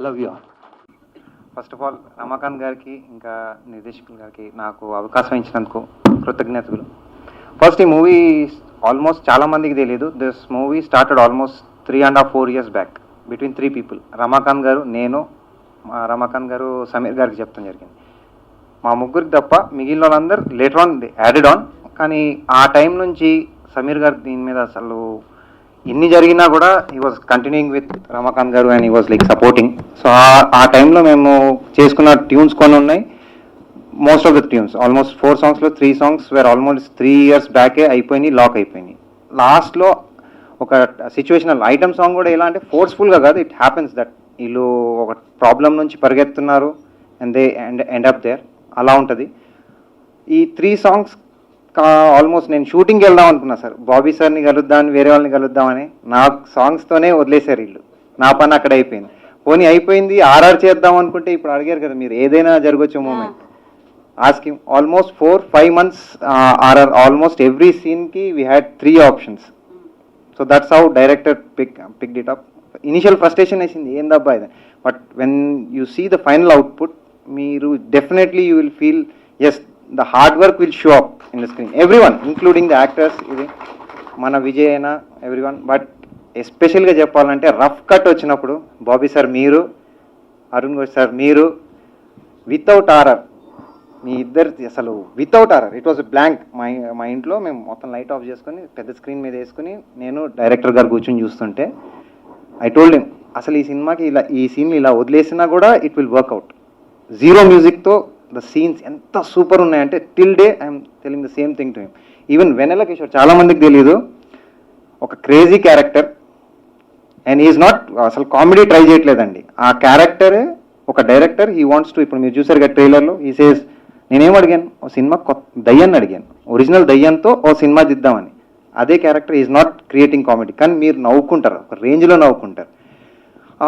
Love you. First of all Ramakant గారికి ఇంకా నిర్దేశకులు గారికి నాకు అవకాశం ఇచ్చినందుకు కృతజ్ఞతలు. ఫస్ట్ ఈ మూవీ ఆల్మోస్ట్ చాలా మందికి తెలియదు. This movie started almost 3.5-4 years back between 3 people. Ramakant garu, నేను, రమాకాంత్ గారు సమీర్ గారికి చెప్తాం జరిగింది. మా ముగ్గురికి తప్ప మిగిలిన వాళ్ళందరూ లేటర్ ఆన్ యాడెడ్ ఆన్. కానీ ఆ టైం నుంచి సమీర్ గారు దీని మీద అసలు ఎన్ని జరిగినా కూడా he was continuing with Ramakant garu and he was like supporting. So ఆ టైంలో మేము చేసుకున్న ట్యూన్స్ కొన్ని ఉన్నాయి. Most of the tunes almost 4 songs 3 songs where almost 3 years బ్యాకే అయిపోయినాయి, లాక్ అయిపోయినాయి. లాస్ట్లో ఒక సిచ్యువేషనల్ ఐటమ్ సాంగ్ కూడా ఎలా అంటే ఫోర్స్ఫుల్గా కాదు, ఇట్ హ్యాపెన్స్ దట్ వీళ్ళు ఒక ప్రాబ్లం నుంచి పరిగెత్తున్నారు and they end up there, అలా ఉంటుంది. ఈ 3 songs ఆల్మోస్ట్ నేను షూటింగ్కి వెళ్దాం అనుకున్నా సార్, బాబీ సార్ని కలుద్దామని, వేరే వాళ్ళని కలుద్దామని. నా సాంగ్స్తోనే వదిలేశారు వీళ్ళు. నా పని అక్కడ అయిపోయింది. పోనీ అయిపోయింది, ఆర్ఆర్ చేద్దాం అనుకుంటే ఇప్పుడు అడిగారు కదా మీరు, ఏదైనా జరగచ్చు moment. Asking almost 4-5 months RR, almost every సీన్కి we had 3 options. So that's how director picked it up. Initial frustration వేసింది, ఏందబ్బా ఇది. But when you see the final output, మీరు definitely you will feel as the hard work will show up in the screen. Everyone including the actors, ఇది మన విజయ్ అయినా everyone. But ఎస్పెషల్గా చెప్పాలంటే rough cut వచ్చినప్పుడు బాబీ సార్ మీరు, అరుణ్ ఘోష్ సార్ మీరు, without RR, మీ ఇద్దరు అసలు without RR it was blank. మా ఇంట్లో మేము మొత్తం లైట్ ఆఫ్ చేసుకొని పెద్ద స్క్రీన్ మీద వేసుకుని నేను డైరెక్టర్ గారు కూర్చొని చూస్తుంటే ఐ టోల్డ్ హిమ్ అసలు ఈ సినిమాకి ఇలా ఈ సీన్లు ఇలా వదిలేసినా కూడా ఇట్ విల్ వర్క్అవుట్. 0 musicతో ద సీన్స్ ఎంత సూపర్ ఉన్నాయంటే till day I'm telling the same thing to him. Even Vennela Kishore చాలా మందికి తెలియదు, ఒక crazy character and is not అసలు కామెడీ ట్రై చేయట్లేదండి. ఆ క్యారెక్టరే ఒక డైరెక్టర్ హీ వాంట్స్ టు, ఇప్పుడు మీరు చూసారు కదా ట్రైలర్లో, ఈ సేస్ నేనేం అడిగాను, ఓ సినిమా దయ్యాన్ని అడిగాను, ఒరిజినల్ దయ్యంతో ఓ సినిమా దిద్దామని. అదే character is not creating comedy, కానీ మీరు నవ్వుకుంటారు, ఒక రేంజ్లో నవ్వుకుంటారు.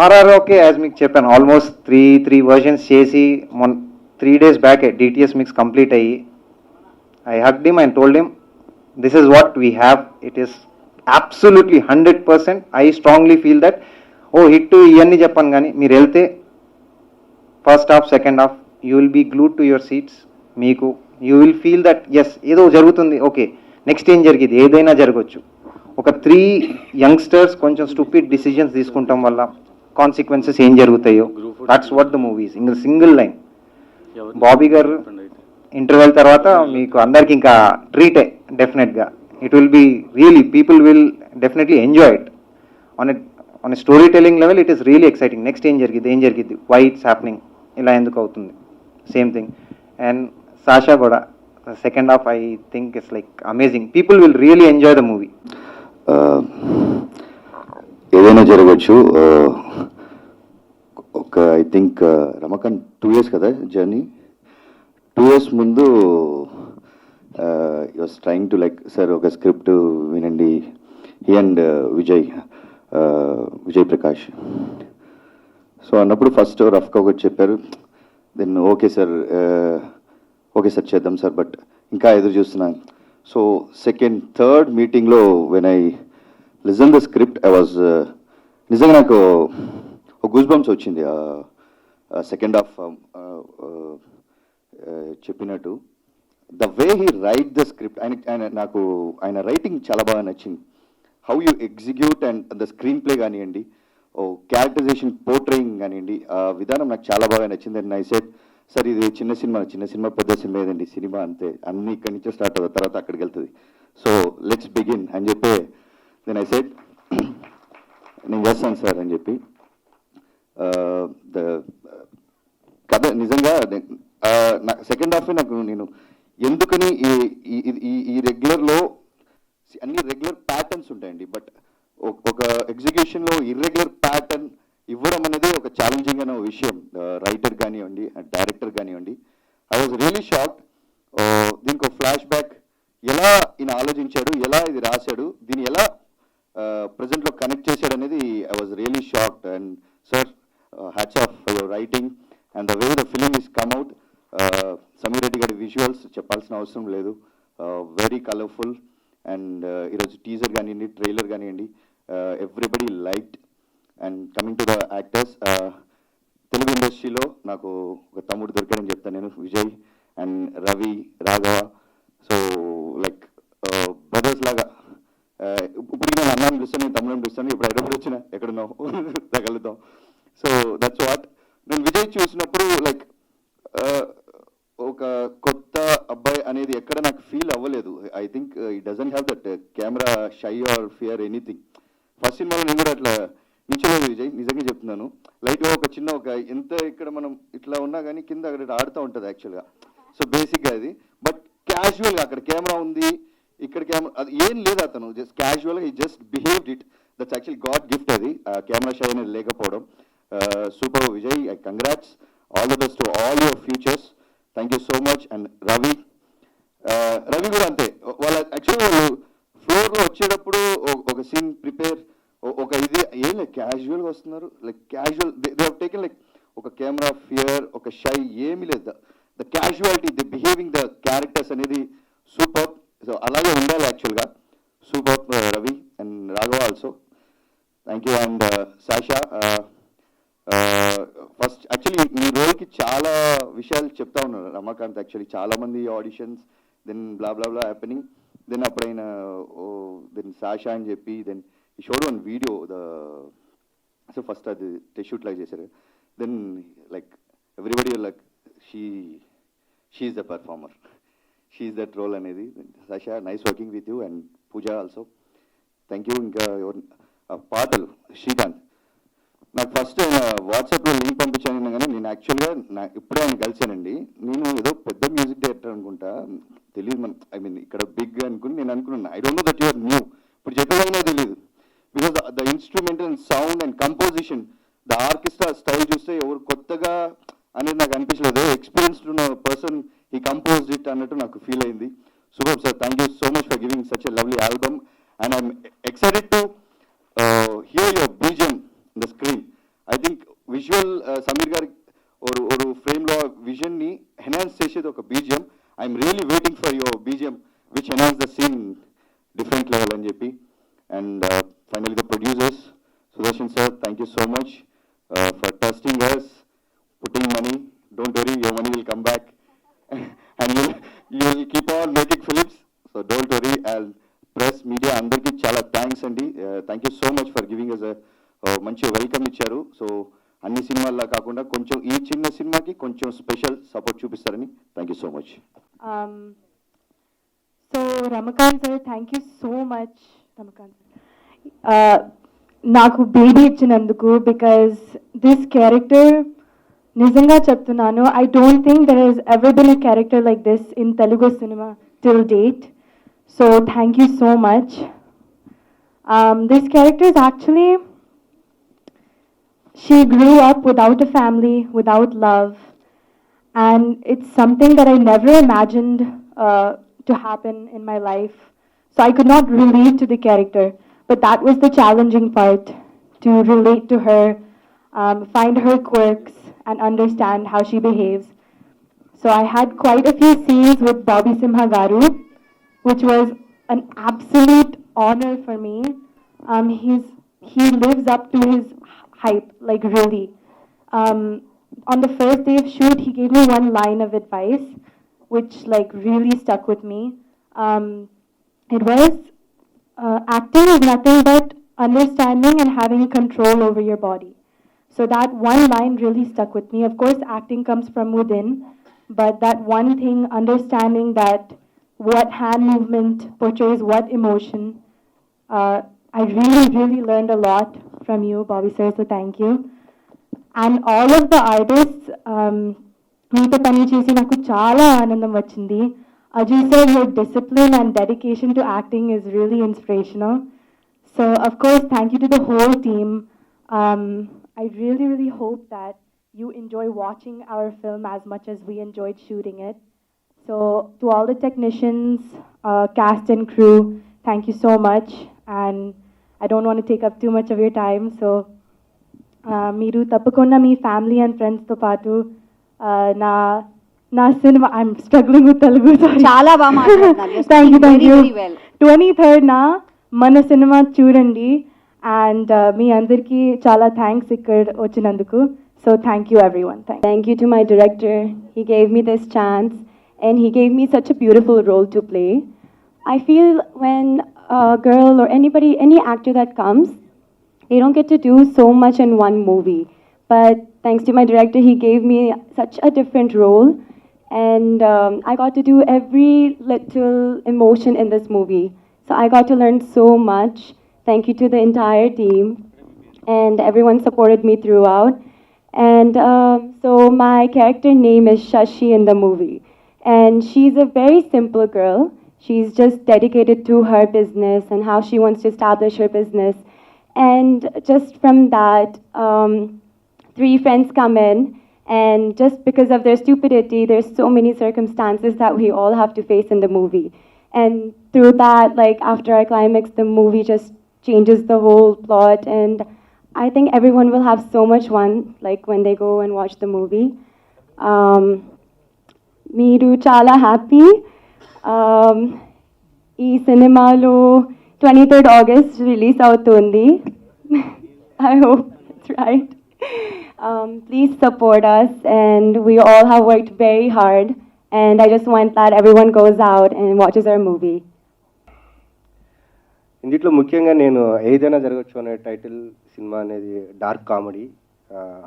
ఆర్ఆర్ ఓకే, యాజ్ మీకు చెప్పాను ఆల్మోస్ట్ 3 versions చేసి 3 days బ్యాకే డిటిఎస్ మిక్స్ కంప్లీట్ అయ్యి I hugged him and told him this is what we have, it is absolutely 100%. I strongly feel that ఓ హిట్ ఇవన్నీ చెప్పాను, కానీ మీరు వెళ్తే first half second half you will be glued to your seats. మీకు you will feel that as ఏదో జరుగుతుంది, okay next ఏం జరిగింది, ఏదైనా జరగవచ్చు. ఒక 3 youngsters కొంచెం స్టూపిడ్ డిసిజన్స్ తీసుకుంటాం వల్ల కాన్సిక్వెన్సెస్ ఏం జరుగుతాయో, దట్స్ వాట్ ద మూవీస్. ఇంకా సింగిల్ లైన్ బాబీ గారు ఇంటర్వెల్ తర్వాత మీకు అందరికి ఇంకా ట్రీటే డెఫినెట్గా. It will be really people will definitely enjoy it on a story telling level. It is really exciting. Next ఏం జరిగింది, వై ఇట్స్ హ్యాపెనింగ్, ఇలా ఎందుకు అవుతుంది, సేమ్ థింగ్. అండ్ సాషా కూడా second half I think it's like amazing. People will really enjoy the movie. ఏదైనా జరగచ్చు. ఒక I think Ramakant 2 years కదా జర్నీ. 2 years ముందు was trying to like sir ఒక స్క్రిప్ట్ వినండి, he and Vijay Prakash. So అన్నప్పుడు first రఫ్గా ఒకటి చెప్పారు, దెన్ ఓకే సార్ చేద్దాం సార్, బట్ ఇంకా ఎదురు చూస్తున్నాను. సో సెకండ్ థర్డ్ మీటింగ్లో when I listen the script I was నిజంగా నాకు ఒక గూస్ బంప్స్ వచ్చింది. సెకండ్ హాఫ్ చెప్పినట్టు the way he right the script, నాకు ఆయన రైటింగ్ చాలా బాగా నచ్చింది. How you execute and the screen play కానివ్వండి, ఓ క్యారెక్టరైజేషన్ పోర్ట్రేయింగ్ కానివ్వండి, ఆ విధానం నాకు చాలా బాగా నచ్చింది. అండ్ ఐ సెడ్ సార్ ఇది చిన్న సినిమా పెద్ద సినిమా ఏదండి, సినిమా అంతే, అన్ని ఇక్కడి నుంచే స్టార్ట్ అవుతుంది, తర్వాత అక్కడికి వెళ్తుంది, సో లెట్స్ బిగిన్ అని చెప్పి దెన్ ఐ సెడ్ నేను చేస్తాను సార్ అని చెప్పి. ద కథ నిజంగా సెకండ్ హాఫ్ నేను ఎందుకని ఈ రెగ్యులర్లో అన్ని రెగ్యులర్ ప్యాటర్న్స్ ఉంటాయండి, బట్ ఒక ఎగ్జిక్యూషన్లో ఇర్రెగ్యులర్ ప్యాటర్న్ ఇవ్వడం అనేది ఒక ఛాలెంజింగ్ అనే విషయం. రైటర్ కానివ్వండి, డైరెక్టర్ కానివ్వండి, ఐ వాజ్ రియలీ షాక్డ్. దీనికి ఒక ఫ్లాష్ బ్యాక్ ఎలా ఈయన ఆలోచించాడు, ఎలా ఇది రాశాడు, దీన్ని ఎలా ప్రజెంట్లో కనెక్ట్ చేశాడు అనేది I was really shocked. And sir hats off for your writing and the way the film is come out. Sameer Reddy గారి విజువల్స్ చెప్పాల్సిన అవసరం లేదు, వెరీ కలర్ఫుల్. అండ్ ఈరోజు టీజర్ కానివ్వండి, ట్రైలర్ కానివ్వండి, everybody liked. And coming to the actors, Telugu ఇండస్ట్రీలో నాకు ఒక తమ్ముడు దొరికాడని చెప్తాను నేను, Vijay and Ravi, Raghava. So like brothers లాగా. ఇప్పుడు నేను అన్నాను పిలుస్తాను, నేను తమ్ముడు పిలుస్తాను, ఇప్పుడు హైదరాబాద్ వచ్చినా ఎక్కడున్నావు తగలుద్దాం. So that's what. నేను విజయ్ చూసినప్పుడు లైక్ ఒక కొత్త అబ్బాయి అనేది ఎక్కడ నాకు ఫీల్ అవ్వలేదు. ఐ థింక్ ఈ doesn't have that camera shy or fear anything. First సినిమాలో నేను కూడా అట్లా నిల్చోలేదు విజయ్, నిజంగా చెప్తున్నాను. లైట్గా ఒక చిన్న ఒక ఎంత ఇక్కడ మనం ఇట్లా ఉన్నా కానీ కింద అక్కడ ఆడుతూ ఉంటుంది యాక్చువల్గా. సో బేసిక్గా అది, బట్ క్యాజువల్గా అక్కడ కెమెరా ఉంది, ఇక్కడ కెమెరా అది ఏం లేదు, అతను జస్ట్ క్యాజువల్గా ఈ just behaved it. That's actually God gift అది, కెమెరా షై అనేది లేకపోవడం. Super Vijay, I congrats, all the best to all your futures. Thank you so much. And Ravi కూడా అంతే. వాళ్ళ యాక్చువల్లీ వాళ్ళు ఫ్లోర్లో వచ్చేటప్పుడు ఒక సీన్ ప్రిపేర్, ఒక ఇది ఏం లేదు, క్యాజువల్గా వస్తున్నారు. Like casual, they have taken like ఒక కెమెరా ఫియర్, ఒక షై ఏమీ లేదు. The casualty, the behaving the characters అనేది సూపర్. సో అలాగే ఉండాలి యాక్చువల్గా. Super Ravi and Raghava also. Thank you. And Sasha, first actually మీ రోల్కి చాలా విషయాలు చెప్తా ఉన్నారు రమాకాంత్. యాక్చువల్లీ చాలామంది auditions, then blah blah blah happening, then అప్పుడైన దెన్ సాషా అని చెప్పి, దెన్ ఈ showed one video so first అది టెస్ట్ షూట్ లాగా చేశారు. Then like everybody like she's the performer, she's that role అనేది. Sasha, nice working with you. And Pooja also thank you. ఇంకా ఎవరు పాటలు, శ్రీకాంత్ నాకు ఫస్ట్ ఆయన వాట్సాప్లో లింక్ పంపించాను, కానీ నేను యాక్చువల్గా ఇప్పుడే ఆయన కలిసానండి. నేను ఏదో పెద్ద మ్యూజిక్ డైరెక్టర్ అనుకుంటా, తెలియదు మన, ఐ మీన్ ఇక్కడ బిగ్ అనుకుని నేను అనుకున్నాను. I don't know that your new, ఇప్పుడు చెప్పేదాకా తెలియదు. Because the instrumental and sound and composition, the orchestra style చూస్తే ఎవరు కొత్తగా అనేది నాకు అనిపించలేదు. ఎక్స్పీరియన్స్డ్ ఉన్న పర్సన్ ఈ కంపోజ్డ్ ఇట్ అన్నట్టు నాకు ఫీల్ అయింది. Super sir, thank you so much for giving such a lovely album. And I'm excited to hear your BGM in the screen. I think visual Sameer గారి ఒక ఫ్రేమ్లో విజన్ని ఎన్హాన్స్ చేసేది ఒక BGM. I'm really waiting for your BGM which enhance the scene different level అని చెప్పి. And finally the producers, Sudarshan sir, thank you so much for trusting us, putting money. Don't worry, your money will come back and you will keep on making films, so don't worry. And press media andarki chala thanks andi. Thank you so much for giving us a manchi welcome icharu. So అన్ని సినిమాల్లో కాకుండా కొంచెం ఈ చిన్న సినిమాకి కొంచెం special support చూపిస్తారని. Thank you so much. So Ramakant sir, thank you so much Ramakant. నాకు బేబీ ఇచ్చినందుకు, బికాజ్ దిస్ క్యారెక్టర్ నిజంగా చెప్తున్నాను, I don't think there has ever been a character like this in Telugu cinema till date. So thank you so much. This character is actually, she grew up without a family, without love, and it's something that I never imagined to happen in my life. So I could not relate to the character, but that was the challenging part, to relate to her, find her quirks and understand how she behaves. So I had quite a few scenes with Bobby Simha Garu, which was an absolute honor for me. He lives up to his hype, like really. On the first day of shoot, he gave me one line of advice, which like really stuck with me. It was, acting is nothing but understanding and having control over your body. So that one line really stuck with me. Of course, acting comes from within, but that one thing, understanding that what hand movement portrays what emotion, I really learned a lot from you, Bobby sir, so thank you. And all of the artists, meeto pani chesi naku chaala aanandam vachindi. Ajay sir, your discipline and dedication to acting is really inspirational. So of course, thank you to the whole team. I really hope that you enjoy watching our film as much as we enjoyed shooting it. So to all the technicians, cast and crew, thank you so much. And I don't want to take up too much of your time, so మీరు తప్పకుండా మీ family and ఫ్రెండ్స్తో పాటు నా cinema, I'm struggling with Telugu, చాలా బాగా మాట్లాడుతున్నారు. Thank you 23rd మన cinema చూడండి. అండ్ మీ అందరికీ చాలా థ్యాంక్స్ ఇక్కడ వచ్చినందుకు. So thank you, everyone. Thank you to my director. He gave me this chance and he gave me such a beautiful role to play. I feel when a girl or anybody, any actor that comes, they don't get to do so much in one movie. But thanks to my director, he gave me such a different role. And I got to do every little emotion in this movie. So I got to learn so much. Thank you to the entire team. And everyone supported me throughout. And so my character name is Shashi in the movie. And she's a very simple girl. She's just dedicated to her business and how she wants to establish her business. And just from that, 3 friends come in. And just because of their stupidity, there's so many circumstances that we all have to face in the movie. And through that, like after our climax, the movie just changes the whole plot. And I think everyone will have so much fun, like when they go and watch the movie. Meeru chala happy. Ee cinemalo 23rd August release avutundi. I hope it's right. Please support us, and we all have worked very hard. And I just want that everyone goes out and watches our movie. ఇందులో ముఖ్యంగా నేను ఏదైనా జరగచ్చు అనే title cinema అనేది dark comedy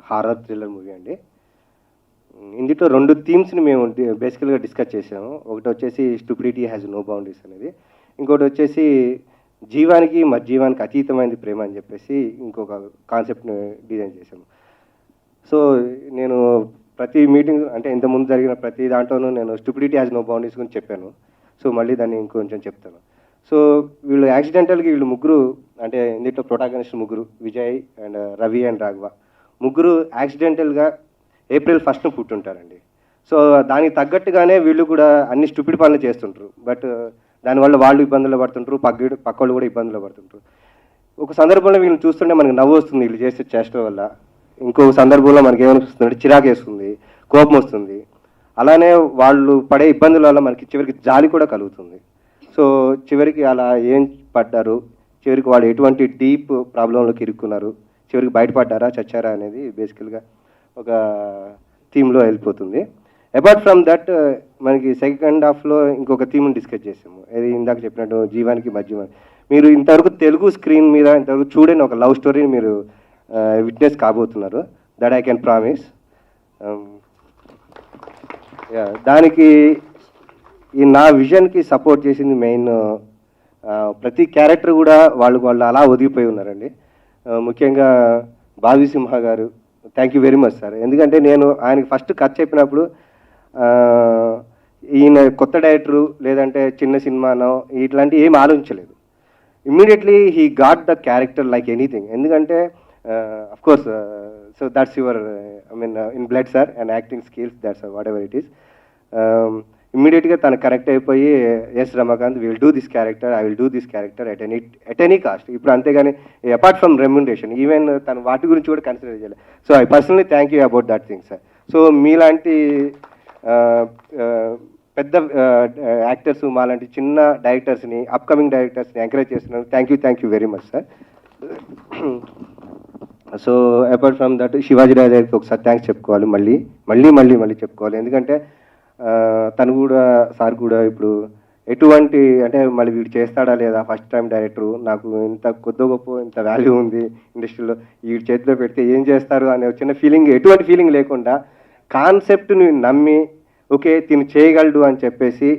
horror thriller movie అండి. ఇందులో 2 థీమ్స్ని మేము బేసికల్గా డిస్కస్ చేసాము. ఒకటి వచ్చేసి స్టూపిడిటీ హ్యాజ్ నో బౌండరీస్ అనేది, ఇంకోటి వచ్చేసి జీవానికి మధ్యజీవానికి అతీతమైనది ప్రేమ అని చెప్పేసి ఇంకొక కాన్సెప్ట్ని డిజైన్ చేశాము. సో నేను ప్రతి మీటింగ్ అంటే ఇంతకుముందు జరిగిన ప్రతి దాంట్లోనూ నేను స్టూపిడిటీ హ్యాజ్ నో బౌండరీస్ గురించి చెప్పాను. సో మళ్ళీ దాన్ని ఇంకొంచెం చెప్తాను. సో వీళ్ళు యాక్సిడెంటల్గా వీళ్ళు ముగ్గురు అంటే ఇందులో ప్రొటాగనిస్ట్ ముగ్గురు విజయ్ అండ్ రవి అండ్ రాఘవ ముగ్గురు యాక్సిడెంటల్గా ఏప్రిల్ 1st పుట్టుంటారండి. సో దానికి తగ్గట్టుగానే వీళ్ళు కూడా అన్ని స్టూపిడ్ పనులు చేస్తుంటారు. బట్ దానివల్ల వాళ్ళు ఇబ్బందులు పడుతుంటారు, పక్కోళ్ళు కూడా ఇబ్బందులు పడుతుంటారు. ఒక సందర్భంలో వీళ్ళని చూస్తుంటే మనకు నవ్వు వస్తుంది వీళ్ళు చేసే చేష్టల వల్ల. ఇంకొక సందర్భంలో మనకి ఏమనిపిస్తుంది, చిరాకు వేస్తుంది, కోపం వస్తుంది. అలానే వాళ్ళు పడే ఇబ్బందుల వల్ల మనకి చివరికి జాలి కూడా కలుగుతుంది. సో చివరికి అలా ఏం పడ్డారు, చివరికి వాళ్ళు ఎటువంటి డీప్ ప్రాబ్లంలోకి ఇరుక్కున్నారు, చివరికి బయటపడ్డారా చచ్చారా అనేది బేసికల్గా ఒక థీమ్లో వెళ్ళిపోతుంది. అపార్ట్ ఫ్రమ్ దట్ మనకి సెకండ్ హాఫ్లో ఇంకొక థీమ్ని డిస్కస్ చేసాము. అది ఇందాక చెప్పినట్టు జీవానికి మధ్యమానికి. మీరు ఇంతవరకు తెలుగు స్క్రీన్ మీద ఇంతవరకు చూడని ఒక లవ్ స్టోరీని మీరు విట్నెస్ కాబోతున్నారు. That I can promise. దానికి ఈ నా విజన్కి సపోర్ట్ చేసింది మెయిన్ ప్రతి క్యారెక్టర్ కూడా వాళ్ళు అలా ఒదిగిపోయి ఉన్నారండి. ముఖ్యంగా Bobby Simha garu, thank you very much sir. ఎందుకంటే నేను ఆయనకి ఫస్ట్ కథ చెప్పినప్పుడు ఈయన కొత్త డైరెక్టరు లేదంటే చిన్న సినిమానో ఇట్లాంటివి ఏం ఆలోచించలేదు. Immediately he got the character like anything. ఎందుకంటే of course so that's your I mean in blood sir and acting skills, that's what it is. ఇమ్మీడియట్గా తను కనెక్ట్ అయిపోయి as Ramakant will do this character, I will do this character at any cost. ఇప్పుడు అంతేగాని apart from remuneration even తను వాటి గురించి కూడా consider చేయలేదు. So I personally thank you about that thing sir. So మీలాంటి పెద్ద యాక్టర్స్ మాలాంటి చిన్న డైరెక్టర్స్ని అప్కమింగ్ డైరెక్టర్స్ని ఎంకరేజ్ చేస్తున్నాను. Thank you very much sir. So apart from that Shivaji Raju గారికి ఒకసారి థ్యాంక్స్ చెప్పుకోవాలి, మళ్ళీ చెప్పుకోవాలి. ఎందుకంటే తను కూడా సార్ కూడా ఇప్పుడు ఎటువంటి అంటే మళ్ళీ వీడు చేస్తాడా లేదా, ఫస్ట్ టైం డైరెక్టరు, నాకు ఇంత కొద్ది గొప్ప ఇంత వాల్యూ ఉంది ఇండస్ట్రీలో, వీడి చేతిలో పెడితే ఏం చేస్తారు అనే చిన్న ఫీలింగ్, ఎటువంటి ఫీలింగ్ లేకుండా కాన్సెప్ట్ని నమ్మి ఓకే తిను చేయగలడు అని చెప్పేసి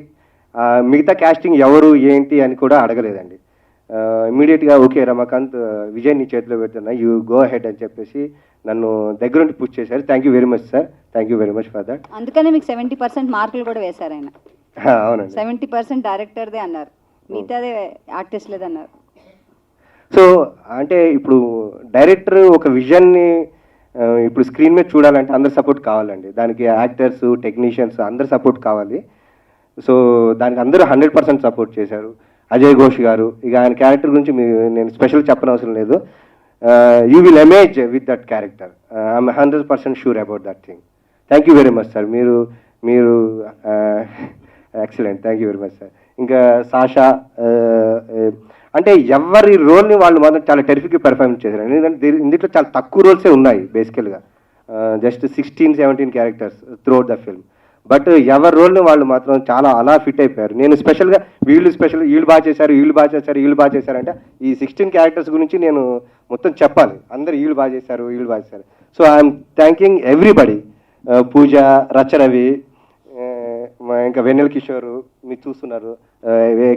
మిగతా క్యాస్టింగ్ ఎవరు ఏంటి అని కూడా అడగలేదండి. ఇమీడియట్గా ఓకే రమాకాంత్ విజయ్ నీ చేతిలో పెడుతున్నా, యూ గో అహెడ్ అని చెప్పేసి నన్ను దగ్గరుండి పుష్ చేశారు. Thank you very much sir. Thank you very much for that. అందుకనే మీకు 70% మార్కులు కూడా వేశారు ఆయన. అవునండి, 70% డైరెక్టర్దే అన్నారు, మిగతాదే ఆర్టిస్ట్లేదే అన్నారు. సో అంటే ఇప్పుడు డైరెక్టర్ ఒక విజన్ని ఇప్పుడు స్క్రీన్ మీద చూడాలంటే అందరు సపోర్ట్ కావాలండి. దానికి యాక్టర్స్, టెక్నీషియన్స్ అందరు సపోర్ట్ కావాలి. సో దానికి అందరూ 100% సపోర్ట్ చేశారు. అజయ్ ఘోష్ గారు, ఇక ఆయన క్యారెక్టర్ గురించి నేను స్పెషల్ చెప్పనవసరం లేదు. You will amaze with that character. I'm 100% sure about that thing. Thank you very much sir. మీరు excellent. Thank you very much sir. ఇంకా సాషా అంటే ఎవరి రోల్ని వాళ్ళు మాత్రం చాలా టెరిఫిక్గా పెర్ఫార్మెన్స్ చేశారు. ఎందుకంటే ఇందులో చాలా తక్కువ రోల్సే ఉన్నాయి బేసికల్గా. Just 16-17 characters throughout the film. But ఎవరి రోల్ని వాళ్ళు మాత్రం చాలా అలా ఫిట్ అయిపోయారు. నేను స్పెషల్గా వీళ్ళు బాగా చేశారు అంటే ఈ 16 క్యారెక్టర్స్ గురించి నేను మొత్తం చెప్పాలి. అందరు వీళ్ళు బాగా చేశారు. So I'm thanking everybody. Pooja, Racha Ravi, ఇంకా వెన్నెల కిషోర్, మీరు చూస్తున్నారు,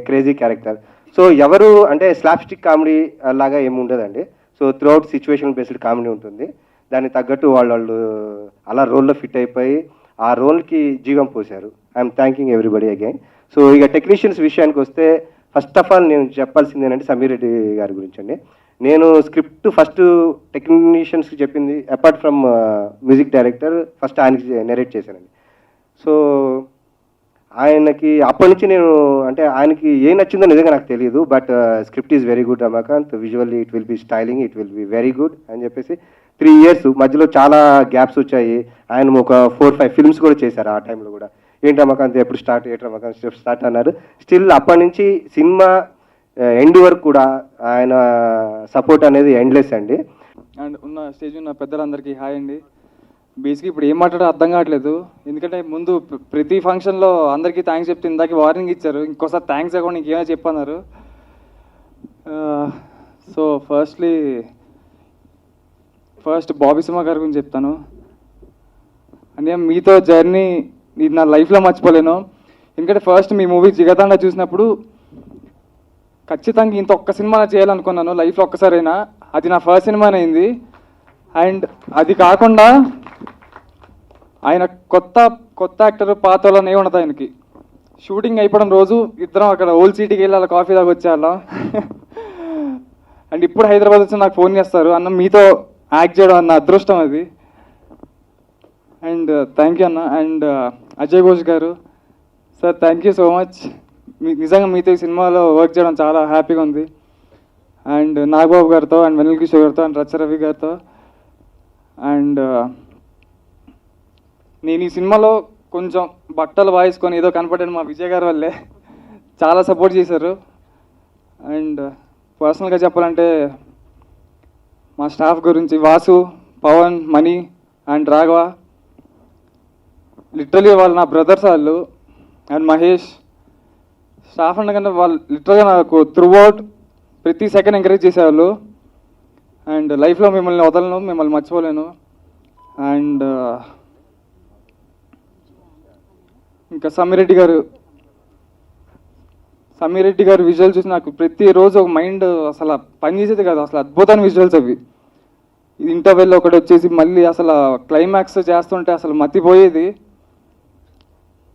క్రేజీ క్యారెక్టర్. సో ఎవరు అంటే స్లాప్ స్టిక్ కామెడీ లాగా ఏమి ఉండదండి. So throughout situation based comedy ఉంటుంది. దానికి తగ్గట్టు వాళ్ళు అలా రోల్లో ఫిట్ అయిపోయి ఆ రోల్కి జీవం పోశారు. I'm thanking everybody again. So ఇక టెక్నీషియన్స్ విషయానికి వస్తే ఫస్ట్ ఆఫ్ ఆల్ నేను చెప్పాల్సింది ఏంటంటే సమీర్ రెడ్డి గారి గురించి అండి. నేను స్క్రిప్ట్ ఫస్ట్ టెక్నీషియన్స్కి చెప్పింది apart from music director first ఆయనకి నెరేట్ చేశానండి. సో ఆయనకి అప్పటి నుంచి నేను అంటే ఆయనకి ఏం నచ్చిందో నిజంగా నాకు తెలియదు. But script is very good Ramakant, visually it will be styling, it will be very good అని చెప్పేసి 3 years మధ్యలో చాలా గ్యాప్స్ వచ్చాయి. ఆయన ఒక 4-5 films కూడా చేశారు ఆ టైంలో కూడా. ఏంటి రమాకాంత్ ఎప్పుడు స్టార్ట్ అన్నారు. స్టిల్ అప్పటి నుంచి సినిమా ఎండ్ వరకు కూడా ఆయన సపోర్ట్ అనేది ఎండ్లెస్ అండి. అండ్ స్టేజ్ ఉన్న పెద్దలందరికీ హాయ్ అండి. బేసిక్గా ఇప్పుడు ఏం మాట్లాడో అర్థం కావట్లేదు. ఎందుకంటే ముందు ప్రతి ఫంక్షన్లో అందరికీ థ్యాంక్స్ చెప్తే ఇందాక వార్నింగ్ ఇచ్చారు, ఇంకోసారి థ్యాంక్స్ అకౌంట్ ఇంకేమైనా చెప్పన్నారు. సో ఫస్ట్ బాబీ సింహ గారి గురించి చెప్తాను. అంటే మీతో జర్నీ ఇది నా లైఫ్లో మర్చిపోలేను. ఎందుకంటే ఫస్ట్ మీ మూవీ జిగతండ చూసినప్పుడు ఖచ్చితంగా ఇంత ఒక్క సినిమా చేయాలనుకున్నాను లైఫ్లో ఒక్కసారైనా. అది నా ఫస్ట్ సినిమానే అయింది. అండ్ అది కాకుండా ఆయన కొత్త యాక్టర్ పాత వాళ్ళని ఉండదు ఆయనకి. షూటింగ్ అయిపోవడం రోజు ఇద్దరం అక్కడ ఓల్డ్ సిటీకి వెళ్ళాలి, కాఫీ దాకా వచ్చేయాళ్ళం. అండ్ ఇప్పుడు హైదరాబాద్ వచ్చి నాకు ఫోన్ చేస్తారు, అన్న మీతో యాక్ట్ చేయడం అన్న అదృష్టం అది. అండ్ థ్యాంక్ యూ అన్న. అండ్ అజయ్ ఘోష్ గారు sir, thank you so much. నిజంగా మీతో ఈ సినిమాలో వర్క్ చేయడం చాలా హ్యాపీగా ఉంది. అండ్ నాగబాబు గారితో, అండ్ వెన్నెల కిషోర్ గారితో, అండ్ రచరవి గారితో. అండ్ నేను ఈ సినిమాలో కొంచెం బట్టలు వాయించుకొని ఏదో కనపడాను మా విజయ్ గారి వల్లే. చాలా సపోర్ట్ చేశారు. అండ్ పర్సనల్గా చెప్పాలంటే మా స్టాఫ్ గురించి వాసు, పవన్, మణి అండ్ రాఘవ, లిటరలీ వాళ్ళు నా బ్రదర్స్ వాళ్ళు. అండ్ మహేష్ స్టాఫ్ అనగానే వాళ్ళు లిటరల్గా నాకు త్రూఅవుట్ ప్రతి సెకండ్ ఎంకరేజ్ చేసేవాళ్ళు. అండ్ లైఫ్లో మిమ్మల్ని వదలను, మిమ్మల్ని మర్చిపోలేను. అండ్ ఇంకా సమీర్ రెడ్డి గారు విజువల్ చూసి నాకు ప్రతిరోజు ఒక మైండ్ అసలు పనిచేసేది కాదు. అసలు అద్భుతమైన విజువల్స్ అవి. ఇంటర్వెల్లో ఒకటి వచ్చేసి మళ్ళీ అసలు క్లైమాక్స్ చేస్తుంటే అసలు మతిపోయేది.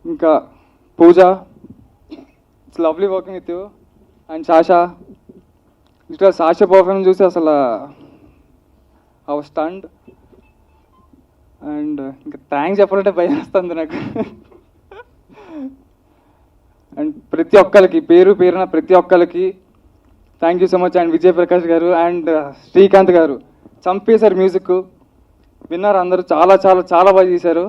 ఇంకా Pooja, it's lovely working with you. And Sasha performance చూసి అసలు ఆ స్టంట్. అండ్ ఇంకా థ్యాంక్స్ చెప్పాలంటే భయం వేస్తుంది నాకు. అండ్ ప్రతి ఒక్కరికి పేరున ప్రతి ఒక్కరికి thank you so much. And Vijay Prakash గారు అండ్ శ్రీకాంత్ గారు చంపేశారు మ్యూజిక్. విన్నారు అందరూ, చాలా చాలా చాలా బాగా చేశారు.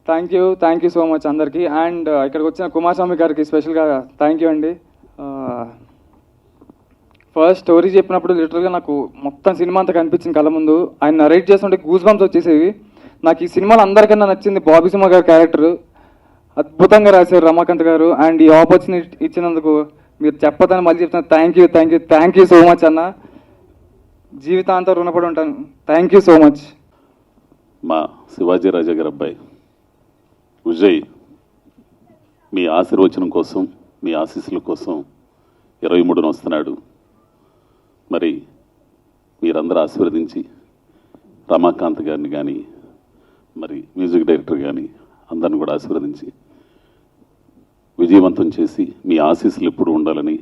థ్యాంక్ యూ సో మచ్ అందరికీ. అండ్ ఇక్కడికి వచ్చిన కుమారస్వామి గారికి స్పెషల్గా థ్యాంక్ యూ అండి. ఫస్ట్ స్టోరీ చెప్పినప్పుడు లిటరల్గా నాకు మొత్తం సినిమా అంతా కనిపించింది కళ్ళ ముందు. ఆయన నరేట్ చేస్తుంటే గూస్ బంప్స్ వచ్చేసేవి. నాకు ఈ సినిమాలో అందరికన్నా నచ్చింది బాబీ సింహ గారి క్యారెక్టర్. అద్భుతంగా రాశారు రమాకాంత్ గారు. అండ్ ఈ ఆపర్చునిటీ ఇచ్చినందుకు మీరు చెప్పదని మళ్ళీ చెప్తాను. థ్యాంక్ యూ సో మచ్ అన్న. జీవితాంతం రుణపడి ఉంటాను. Thank you so much. మా శివాజీ రాజా గారి అబ్బాయి విజయ్, మీ ఆశీర్వచనం కోసం, మీ ఆశీస్సుల కోసం 23న వస్తున్నాడు. మరి మీరందరూ ఆశీర్వదించి రమాకాంత్ గారిని కానీ, మరి మ్యూజిక్ డైరెక్టర్ కానీ అందరిని కూడా ఆశీర్వదించి విజయవంతం చేసి మీ ఆశీస్సులు ఎప్పుడు ఉండాలని,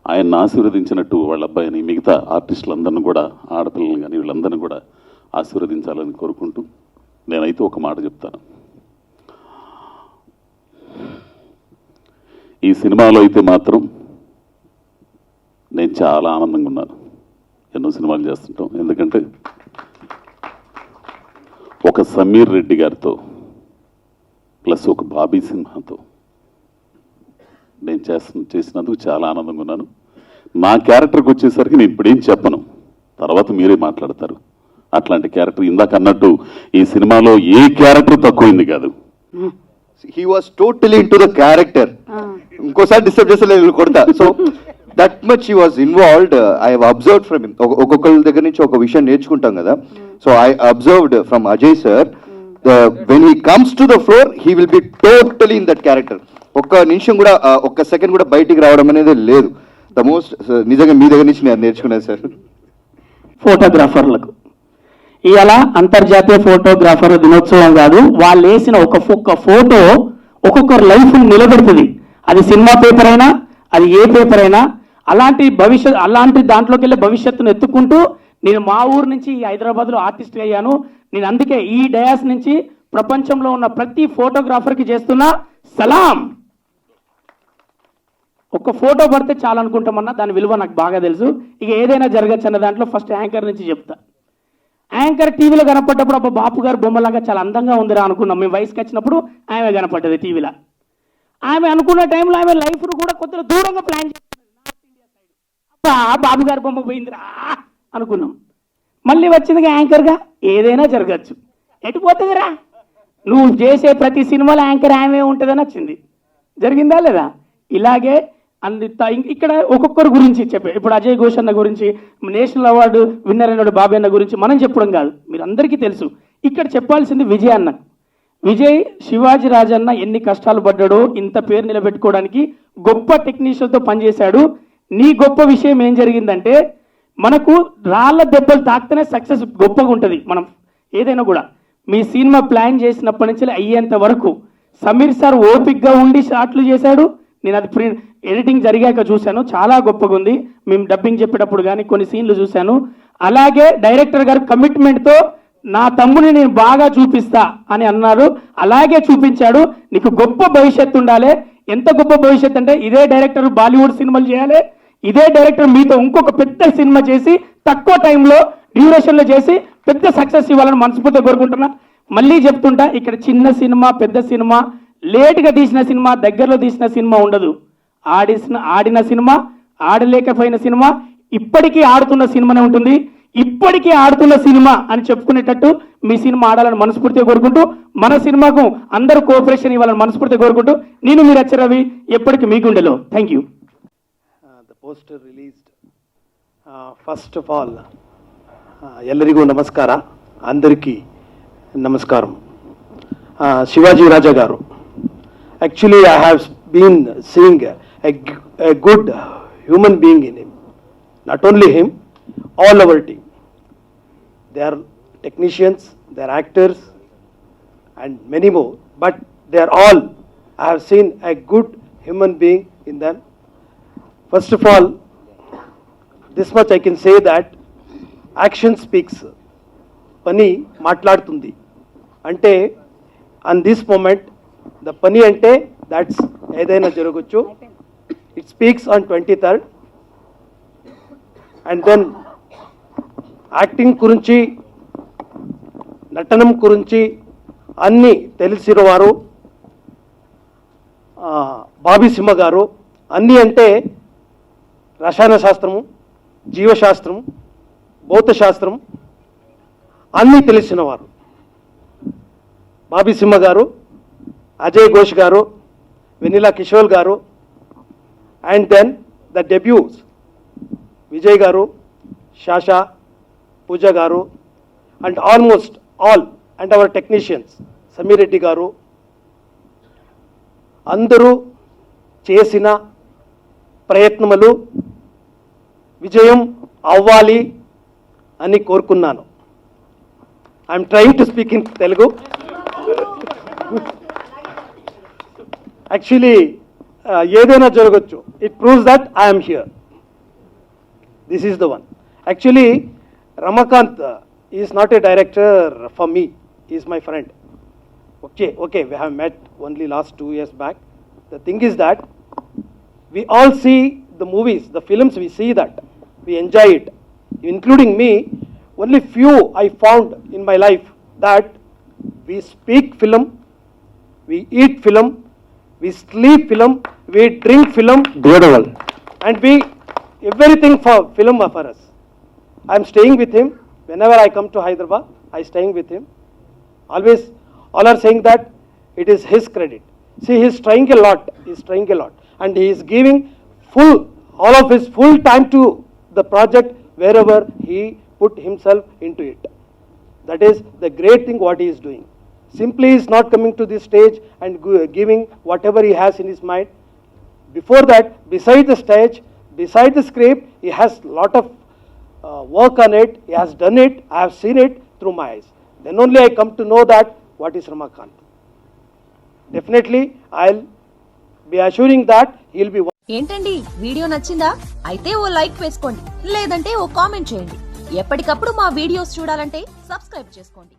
ఆయన్ని ఆశీర్వదించినట్టు వాళ్ళ అబ్బాయిని, మిగతా ఆర్టిస్టులందరినీ కూడా, ఆడపిల్లలు కానీ వీళ్ళందరినీ కూడా ఆశీర్వదించాలని కోరుకుంటూ నేనైతే ఒక మాట చెప్తాను. ఈ సినిమాలో అయితే మాత్రం నేను చాలా ఆనందంగా ఉన్నాను. ఎన్నో సినిమాలు చేస్తుంటాం. ఎందుకంటే ఒక సమీర్ రెడ్డి గారితో ప్లస్ ఒక బాబీ సింహతో నేను చేసినందుకు చాలా ఆనందంగా ఉన్నాను. నా క్యారెక్టర్కి వచ్చేసరికి నేను ఇప్పుడేం చెప్పను, తర్వాత మీరే మాట్లాడతారు. అట్లాంటి క్యారెక్టర్ ఇందాక అన్నట్టు ఈ సినిమాలో ఏ క్యారెక్టర్ తక్కువైంది కాదు. He was totally in to the character. ఇంకోసారి డిస్టర్బ్ చేస్తే కొడతా. So that much he was involved. I have observed from him. ఒక్కొక్కరి దగ్గర నుంచి ఒక విషయం నేర్చుకుంటాం కదా. So I observed from Ajay sir, when he comes to the floor he will be totally in that character. ఒక్క నిమిషం కూడా, ఒక్క సెకండ్ కూడా బయటికి రావడం అనేది లేదు. ద మోస్ట్ నిజంగా మీ దగ్గర నుంచి నేను నేర్చుకున్నాను సార్. ఫోటోగ్రాఫర్లకు ఇవాళ అంతర్జాతీయ ఫోటోగ్రాఫర్ దినోత్సవం కాదు, వాళ్ళు వేసిన ఒక్క ఫోటో ఒక్కొక్కరు లైఫ్ నిలబెడుతుంది. అది సినిమా పేపర్ అయినా, అది ఏ పేపర్ అయినా. అలాంటి దాంట్లోకి వెళ్ళే భవిష్యత్తును ఎత్తుకుంటూ నేను మా ఊరు నుంచి హైదరాబాద్లో ఆర్టిస్ట్ అయ్యాను. నేను అందుకే ఈ డయాస్ నుంచి ప్రపంచంలో ఉన్న ప్రతి ఫోటోగ్రాఫర్కి చేస్తున్న సలాం. ఒక్క ఫోటో పడితే చాలా అనుకుంటామన్నా, దాని విలువ నాకు బాగా తెలుసు. ఇక ఏదైనా జరగచ్చు అన్న దాంట్లో ఫస్ట్ యాంకర్ నుంచి చెప్తా. యాంకర్ టీవీలో కనపడ్డప్పుడు అబ్బా బాపు గారు బొమ్మలాగా చాలా అందంగా ఉందిరా అనుకున్నాం. మేము వయసుకి వచ్చినప్పుడు ఆమె కనపడ్డది టీవీలో. ఆమె అనుకున్న టైంలో ఆమె లైఫ్ను కూడా కొద్దిగా దూరంగా ప్లాన్ చేస్తుంది. నార్త్ ఇండియా సైడ్ అబ్బా బాబు గారు బొమ్మ పోయిందిరా అనుకున్నాం. మళ్ళీ వచ్చిందిగా యాంకర్గా, ఏదైనా జరగచ్చు. ఎటు పోతుందిరా, నువ్వు చేసే ప్రతి సినిమాలో యాంకర్ ఆమె ఉంటుందని వచ్చింది. జరిగిందా లేదా? ఇలాగే ఇక్కడ ఒక్కొక్కరు గురించి చెప్పే, ఇప్పుడు అజయ్ ఘోష్ అన్న గురించి, నేషనల్ అవార్డు విన్నర్ అయినాడు బాబీ అన్న గురించి మనం చెప్పడం కాదు, మీరు అందరికీ తెలుసు. ఇక్కడ చెప్పాల్సింది విజయ్ అన్న. విజయ్ శివాజీ రాజన్న ఎన్ని కష్టాలు పడ్డాడో ఇంత పేరు నిలబెట్టుకోవడానికి గొప్ప టెక్నీషియన్తో పనిచేశాడు. నీ గొప్ప విషయం ఏం జరిగిందంటే, మనకు రాళ్ళ దెబ్బలు తాకితేనే సక్సెస్ గొప్పగా ఉంటుంది. మనం ఏదైనా కూడా మీ సినిమా ప్లాన్ చేసినప్పటి నుంచి అయ్యేంత వరకు సమీర్ సార్ ఓపిక్గా ఉండి షాట్లు చేశాడు. నేను అది ఎడిటింగ్ జరిగాక చూశాను, చాలా గొప్పగా ఉంది. మేము డబ్బింగ్ చెప్పేటప్పుడు కానీ కొన్ని సీన్లు చూశాను. అలాగే డైరెక్టర్ గారు కమిట్మెంట్తో నా తమ్ముని నేను బాగా చూపిస్తా అని అన్నారు. అలాగే చూపించాడు. నీకు గొప్ప భవిష్యత్తు ఉండాలి. ఎంత గొప్ప భవిష్యత్తు అంటే, ఇదే డైరెక్టర్ బాలీవుడ్ సినిమాలు చేయాలి, ఇదే డైరెక్టర్ మీతో ఇంకొక పెద్ద సినిమా చేసి తక్కువ టైంలో డ్యూరేషన్లో చేసి పెద్ద సక్సెస్ ఇవ్వాలని మనస్ఫూర్తిగా కోరుకుంటున్నా. మళ్ళీ చెప్తుంటా, ఇక్కడ చిన్న సినిమా పెద్ద సినిమా, లేట్గా తీసిన సినిమా, దగ్గరలో తీసిన సినిమా ఉండదు. ఆడిన సినిమా, ఆడలేకపోయిన సినిమా, ఇప్పటికీ ఆడుతున్న సినిమానే ఉంటుంది. ఇప్పటికీ ఆడుతున్న సినిమా అని చెప్పుకునేటట్టు మీ సినిమా ఆడాలని మనస్ఫూర్తిగా కోరుకుంటూ, మన సినిమాకు అందరూ కోఆపరేషన్ ఇవ్వాలని మనస్ఫూర్తిగా కోరుకుంటూ, నేను మీరు రవి ఎప్పటికీ మీ గుండెలో. Thank you. The poster released. First of all, ಎಲ್ಲರಿಗೂ ನಮಸ್ಕಾರ, అందరికీ నమస్కారం. శివాజీ రాజా గారు, actually I have been seeing a good human being in him. Not only him, all our team. They are technicians, they are actors and many more, but they are all, I have seen a good human being in them. First of all, this much I can say that action speaks. Pani మాట్లాడుతుంది అంటే, on this moment the పని అంటే that's ఏదైనా జరగచ్చు. It speaks on 23rd. And then acting గురించి, నటనం గురించి అన్నీ తెలిసిన వారు బాబీ సింహ గారు. అన్నీ అంటే రసాయన శాస్త్రము, జీవశాస్త్రం, భౌతశాస్త్రం అన్నీ తెలిసిన వారు బాబీ సింహ గారు, అజయ్ ఘోష్ గారు, Vennela Kishore garu. And then the debuts Vijay garu, Sasha, Pooja garu, and almost all and our technicians Sameer Reddy garu. అందరూ చేసిన ప్రయత్నములు విజయం అవ్వాలి అని కోరుకున్నాను. I'm trying to speak in Telugu. Actually ఏదైనా జరగచ్చు. It proves that I'm here. This is the one. Actually, Ramakant is not a director for me. He is my friend. Okay, we have met only last 2 years back. The thing is that we all see the movies, the films, we see that. We enjoy it. Including me, only few I found in my life that we speak film, we eat film, we sleep film, we drink film. Beautiful. And we everything for film for us. I am staying with him whenever I come to Hyderabad, I staying with him. Always, all are saying that it is his credit. See, he is trying a lot. He is trying a lot, and he is giving all of his full time to the project wherever he put himself into it. That is the great thing what he is doing. Simply is not coming to this stage and giving whatever he has in his mind. Before that, beside the stage, beside the script, he has lot of work on it. He has done it. I have seen it through my eyes. Then only I come to know that what is Ramakant. Definitely, I'll be assuring that he'll be. ఏంటండి video నచ్చిందా? అయితే ఓ like వేసుకోండి, లేదంటే ఓ comment చేయండి. ఎప్పటికప్పుడు మా videos చూడాలంటే subscribe చేసుకోండి.